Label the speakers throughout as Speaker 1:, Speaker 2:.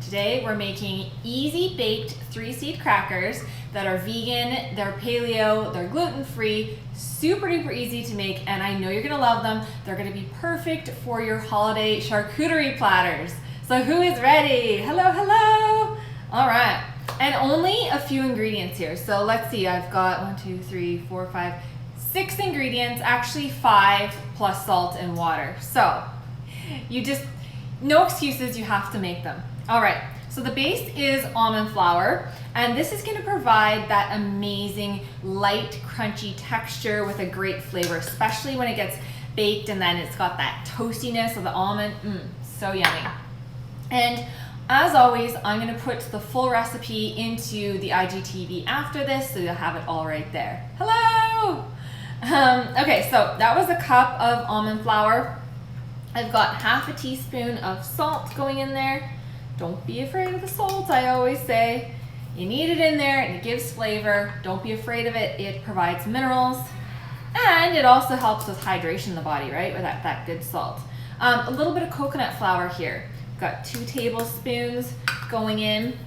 Speaker 1: Today we're making easy baked 3-seed crackers that are vegan, they're paleo, they're gluten-free, super duper easy to make, and I know you're gonna love them. They're gonna be perfect for your holiday charcuterie platters. So who is ready? Hello, hello. All right, and only a few ingredients here. So let's see, I've got 1, 2, 3, 4, 5, 6 ingredients, actually 5 plus salt and water. So you just, no excuses, you have to make them. All right, so the base is almond flour, and this is gonna provide that amazing light, crunchy texture with a great flavor, especially when it gets baked and then it's got that toastiness of the almond. So yummy. And as always, I'm gonna put the full recipe into the IGTV after this, so you'll have it all right there. Hello! Okay, so that was a cup of almond flour. I've got half a teaspoon of salt going in there. Don't be afraid of the salt, I always say. You need it in there and it gives flavor. Don't be afraid of it. It provides minerals and it also helps with hydration in the body, right? With that good salt. A little bit of coconut flour here. Got 2 tablespoons going in.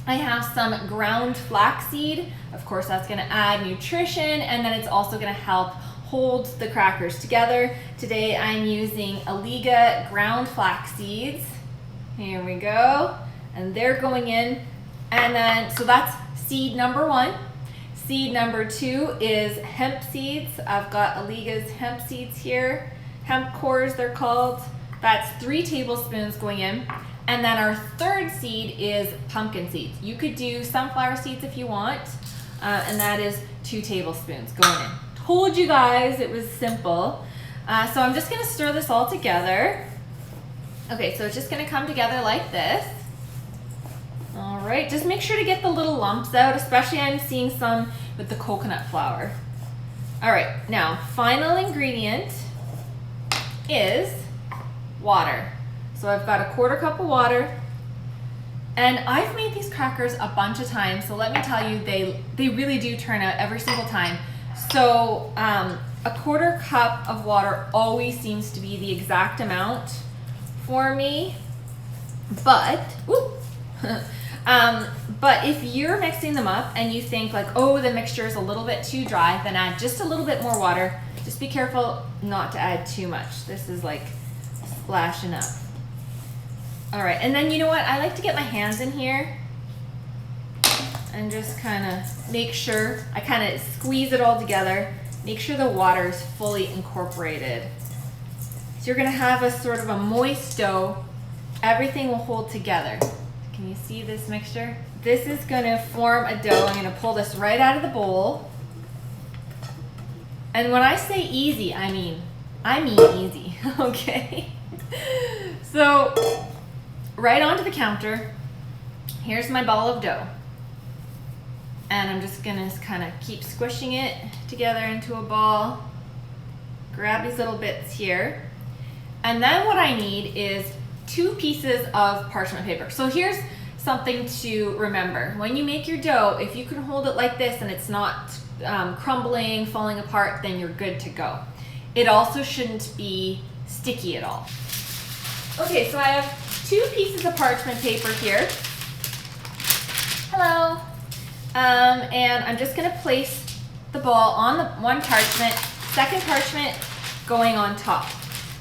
Speaker 1: I have some ground flaxseed. Of course, that's gonna add nutrition, and then it's also gonna help hold the crackers together. Today I'm using Alligga ground flax seeds. Here we go, and they're going in. And then, so that's seed number 1. Seed number 2 is hemp seeds. I've got Alligga's hemp seeds here. Hemp cores, they're called. That's 3 tablespoons going in. And then our third seed is pumpkin seeds. You could do sunflower seeds if you want, and that is 2 tablespoons going in. Told you guys it was simple. So I'm just gonna stir this all together. Okay, so it's just gonna come together like this. All right, just make sure to get the little lumps out, especially I'm seeing some with the coconut flour. All right, now final ingredient is water. So I've got a 1/4 cup of water, and I've made these crackers a bunch of times, so let me tell you, they really do turn out every single time. So a 1/4 cup of water always seems to be the exact amount for me, but but if you're mixing them up and you think like, oh, the mixture is a little bit too dry, then add just a little bit more water. Just be careful not to add too much. This is like splashing up. All right, and then you know what? I like to get my hands in here and just kind of make sure, I kind of squeeze it all together, make sure the water is fully incorporated. So you're gonna have a sort of a moist dough. Everything will hold together. Can you see this mixture? This is gonna form a dough. I'm gonna pull this right out of the bowl. And when I say easy, I mean easy, okay? So, right onto the counter, here's my ball of dough. And I'm just gonna kind of keep squishing it together into a ball. Grab these little bits here. And then what I need is 2 pieces of parchment paper. So here's something to remember. When you make your dough, if you can hold it like this and it's not crumbling, falling apart, then you're good to go. It also shouldn't be sticky at all. Okay, so I have 2 pieces of parchment paper here. Hello. And I'm just gonna place the ball on the one parchment, second parchment going on top.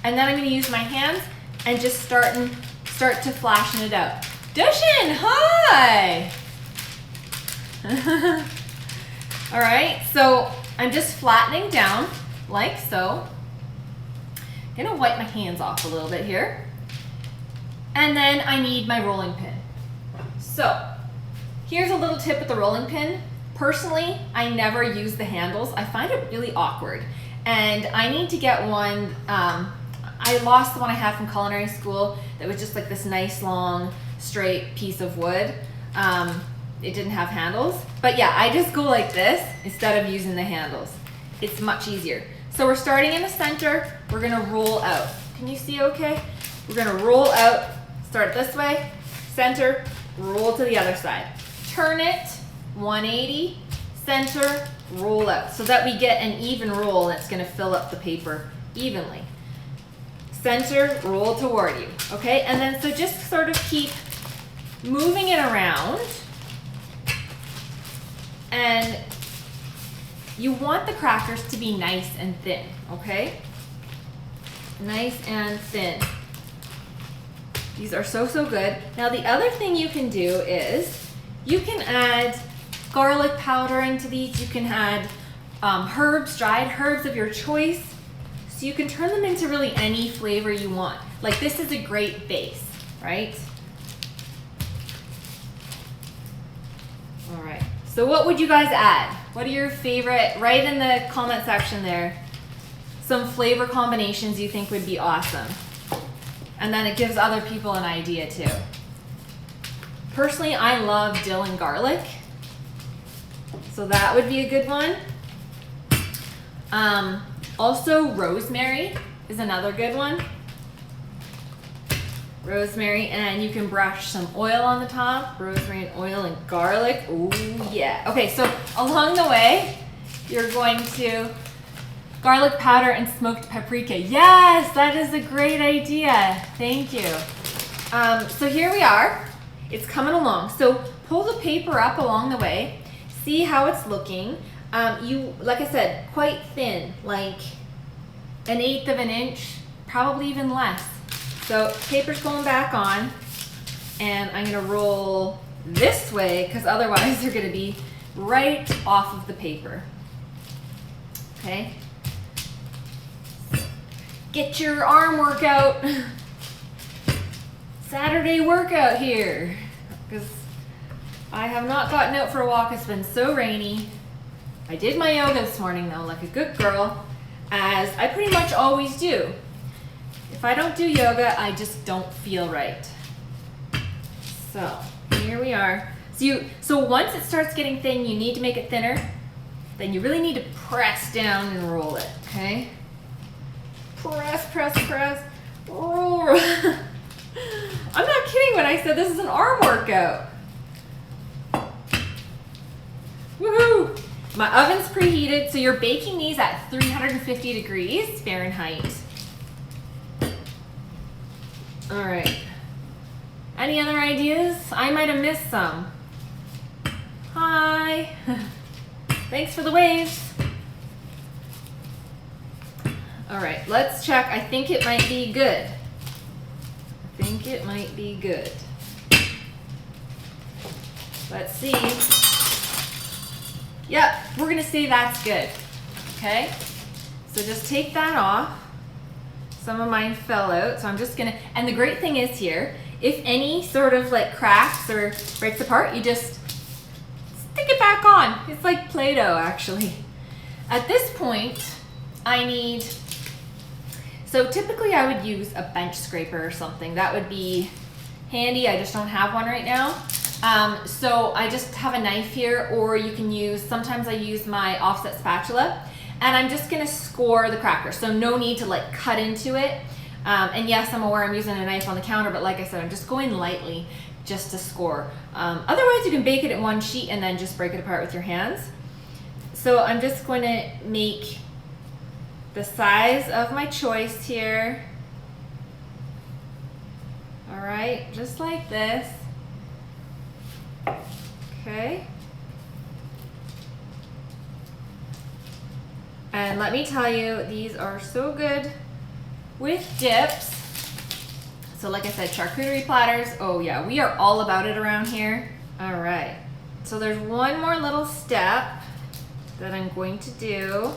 Speaker 1: And then I'm gonna use my hands and just start to flatten it out. Dushin, hi! All right, so I'm just flattening down like so. I'm gonna wipe my hands off a little bit here. And then I need my rolling pin. So here's a little tip with the rolling pin. Personally, I never use the handles. I find it really awkward. And I need to get one, I lost the one I had from culinary school that was just like this nice long straight piece of wood. It didn't have handles. But yeah, I just go like this instead of using the handles. It's much easier. So we're starting in the center. We're gonna roll out. Can you see okay? We're gonna roll out, start this way, center, roll to the other side. Turn it 180, center, roll out, so that we get an even roll and it's gonna fill up the paper evenly. Center, roll toward you, okay? And then so just sort of keep moving it around. And you want the crackers to be nice and thin, okay? Nice and thin. These are so, so good. Now the other thing you can do is you can add garlic powder into these. You can add herbs, dried herbs of your choice. So you can turn them into really any flavor you want. Like this is a great base, right? All right, so what would you guys add? What are your favorite, write in the comment section there, some flavor combinations you think would be awesome. And then it gives other people an idea too. Personally, I love dill and garlic. So that would be a good one. Also rosemary is another good one. Rosemary, and you can brush some oil on the top. Rosemary and oil and garlic. Ooh, yeah. Okay, so along the way, you're going to garlic powder and smoked paprika. Yes, that is a great idea. Thank you. So here we are. It's coming along. So pull the paper up along the way. See how it's looking. Like I said, quite thin, like 1/8 of an inch, probably even less. So paper's going back on, and I'm gonna roll this way because otherwise they're gonna be right off of the paper. Okay. Get your arm workout. Saturday workout here, because I have not gotten out for a walk. It's been so rainy. I did my yoga this morning though, like a good girl, as I pretty much always do. If I don't do yoga, I just don't feel right. So here we are. So once it starts getting thin, you need to make it thinner. Then you really need to press down and roll it, okay? Press, press, press, roll. I'm not kidding when I said this is an arm workout. Woohoo! My oven's preheated, so you're baking these at 350 degrees Fahrenheit. All right. Any other ideas? I might have missed some. Hi. Thanks for the waves. All right, let's check. I think it might be good. I think it might be good. Let's see. Yep, we're gonna say that's good. Okay? So just take that off. Some of mine fell out, so I'm just gonna, and the great thing is here, if any sort of like cracks or breaks apart, you just stick it back on. It's like Play-Doh actually. At this point, I need, so typically I would use a bench scraper or something. That would be handy. I just don't have one right now. So I just have a knife here, or you can use, sometimes I use my offset spatula, and I'm just gonna score the cracker. So no need to like cut into it. And yes, I'm aware I'm using a knife on the counter, but like I said, I'm just going lightly just to score. Otherwise you can bake it in one sheet and then just break it apart with your hands. So I'm just going to make the size of my choice here. All right, just like this. Okay. And let me tell you, these are so good with dips. So like I said, charcuterie platters. Oh yeah, we are all about it around here. All right. So there's one more little step that I'm going to do.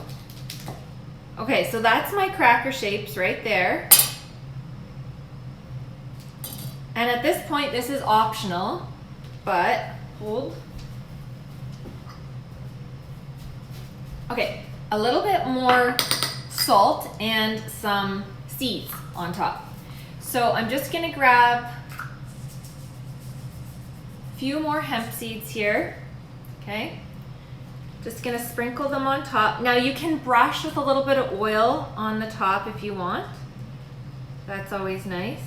Speaker 1: Okay, so that's my cracker shapes right there. And at this point, this is optional, but hold. Okay, a little bit more salt and some seeds on top. So I'm just gonna grab a few more hemp seeds here, okay? Just gonna sprinkle them on top. Now you can brush with a little bit of oil on the top if you want. That's always nice.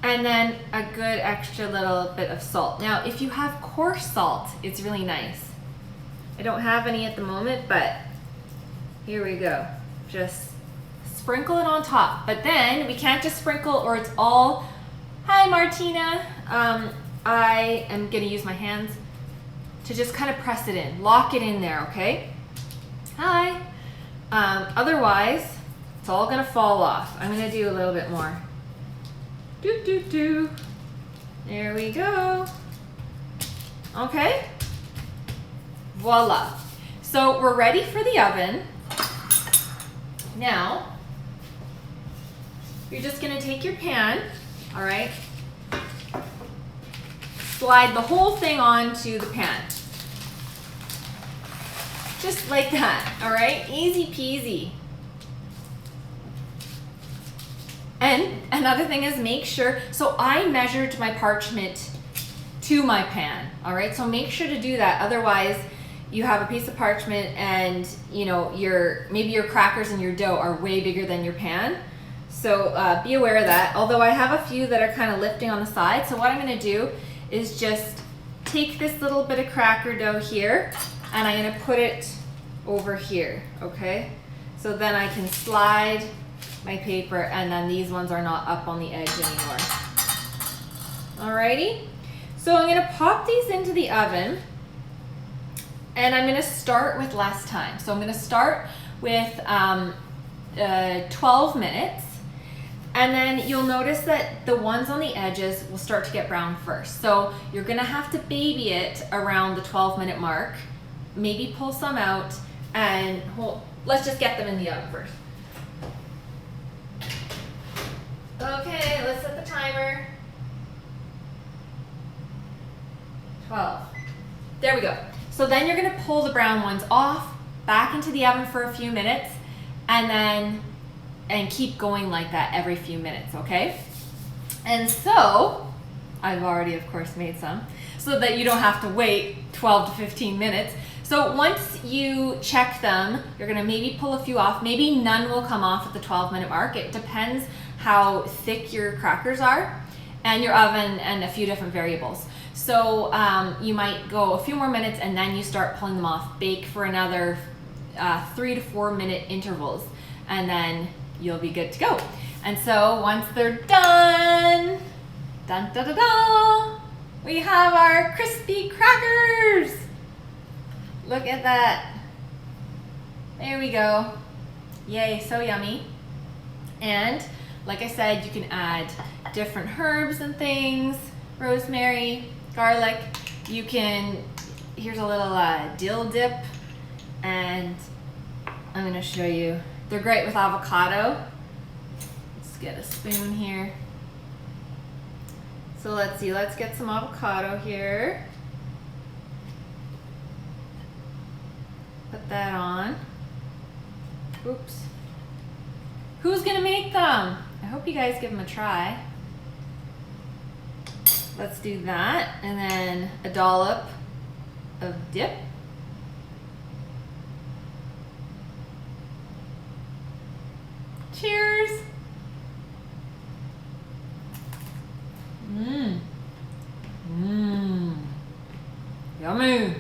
Speaker 1: And then a good extra little bit of salt. Now if you have coarse salt, it's really nice. I don't have any at the moment, but here we go. Just sprinkle it on top. But then we can't just sprinkle or it's all Hi, Martina. I am gonna use my hands to just kind of press it in, lock it in there, okay? Hi. Otherwise, it's all gonna fall off. I'm gonna do a little bit more. Do, do, do. There we go. Okay. Voila. So we're ready for the oven. Now, you're just gonna take your pan, all right? Slide the whole thing onto the pan. Just like that, all right? Easy peasy. And another thing is make sure, so I measured my parchment to my pan, all right? So make sure to do that. Otherwise, you have a piece of parchment and maybe your crackers and your dough are way bigger than your pan. So be aware of that. Although I have a few that are kind of lifting on the side. So what I'm gonna do is just take this little bit of cracker dough here and I'm gonna put it over here, okay? So then I can slide my paper and then these ones are not up on the edge anymore. Alrighty, so I'm gonna pop these into the oven and I'm gonna start with less time. So I'm gonna start with 12 minutes. And then you'll notice that the ones on the edges will start to get brown first. So you're gonna have to baby it around the 12-minute mark. Maybe pull some out and let's just get them in the oven first. Okay, let's set the timer. 12. There we go. So then you're gonna pull the brown ones off, back into the oven for a few minutes, and keep going like that every few minutes, okay? And so, I've already of course made some, so that you don't have to wait 12 to 15 minutes. So once you check them, you're gonna maybe pull a few off, maybe none will come off at the 12-minute mark. It depends how thick your crackers are and your oven and a few different variables. So you might go a few more minutes and then you start pulling them off. Bake for another 3 to 4 minute intervals and then you'll be good to go. And so once they're done, dun, da, da, da, we have our crispy crackers. Look at that. There we go. Yay, so yummy. And like I said, you can add different herbs and things, rosemary, garlic. You can, here's a little dill dip, and I'm gonna show you. They're great with avocado. Let's get a spoon here. So let's see, let's get some avocado here. Put that on. Oops. Who's gonna make them? I hope you guys give them a try. Let's do that, and then a dollop of dip. Cheers. Mmm. Mmm. Yummy.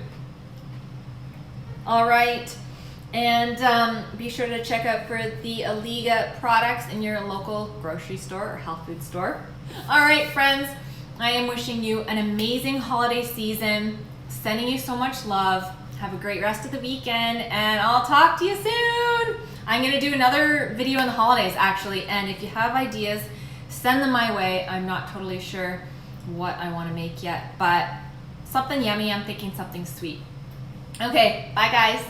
Speaker 1: All right. And be sure to check out for the Alligga products in your local grocery store or health food store. All right, friends, I am wishing you an amazing holiday season, sending you so much love. Have a great rest of the weekend, and I'll talk to you soon. I'm gonna do another video on the holidays, actually, and if you have ideas, send them my way. I'm not totally sure what I wanna make yet, but something yummy. I'm thinking something sweet. Okay, bye guys.